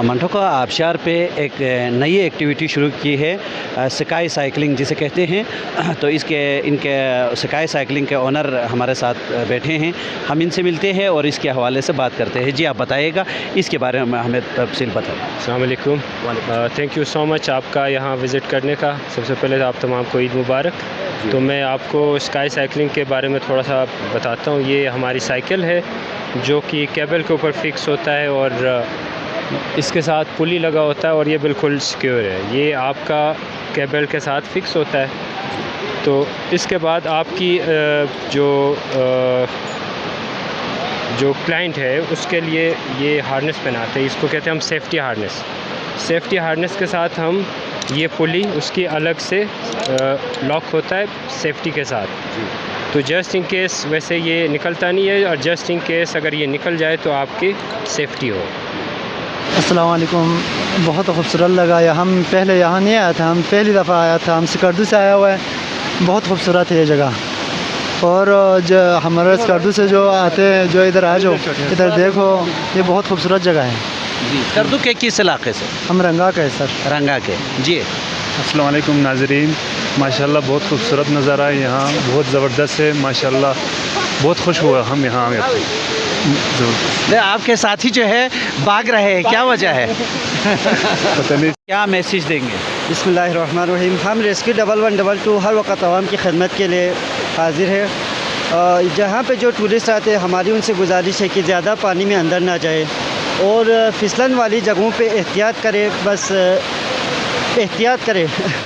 मंठोका आबशार पे एक नई एक्टिविटी शुरू की है, स्काई साइकिलिंग जिसे कहते हैं। तो इनके स्काई साइकिलिंग के ओनर हमारे साथ बैठे हैं, हम इनसे मिलते हैं और इसके हवाले से बात करते हैं। जी आप बताइएगा, इसके बारे में हमें तफसील बताएं। अस्सलाम वालेकुम, थैंक यू सो मच आपका यहाँ विज़िट करने का। सबसे पहले आप तमाम को ईद मुबारक। तो मैं आपको स्काई साइकिलिंग के बारे में थोड़ा सा बताता हूँ। ये हमारी साइकिल है जो कि केबल के ऊपर फिक्स होता है और इसके साथ पुली लगा होता है और ये बिल्कुल सिक्योर है। ये आपका केबल के साथ फिक्स होता है। तो इसके बाद आपकी जो क्लाइंट है उसके लिए ये हार्नेस पहनाते हैं, इसको कहते हैं हम सेफ्टी हार्नेस। सेफ्टी हार्नेस के साथ हम ये पुली उसकी अलग से लॉक होता है सेफ्टी के साथ। तो जस्ट इन केस वैसे ये निकलता नहीं है, और जस्ट इन केस अगर ये निकल जाए तो आपकी सेफ्टी हो। अस्सलाम वालेकुम, बहुत खूबसूरत लगा। हम पहले यहाँ नहीं आया था, हम पहली दफ़ा आया था। हम स्कर्दू से आया हुआ है, बहुत खूबसूरत है ये जगह। और जो हमारे स्कर्दू से जो आते हैं, जो इधर आ जाओ, इधर देखो, ये बहुत खूबसूरत जगह है। जी, स्कर्दू के किस इलाके से? हम रंगा के सर। रंगा के। जी अस्सलाम वालेकुम नाज़रीन, माशाल्लाह बहुत खूबसूरत नज़ारा है यहाँ, बहुत ज़बरदस्त है माशाल्लाह। बहुत खुश हुआ हम यहाँ आए। आपके साथी जो है भाग रहे हैं, क्या वजह है? पता नहीं क्या मैसेज देंगे? बिस्मिल्लाहिर्रहमानिर्रहीम। हम रेस्क्यू 1112 हर वक्त आवाम की खिदमत के लिए हाजिर है। जहाँ पे जो टूरिस्ट आते हैं, हमारी उनसे गुजारिश है कि ज़्यादा पानी में अंदर ना जाए और फिसलन वाली जगहों पे एहतियात करें, बस एहतियात करें।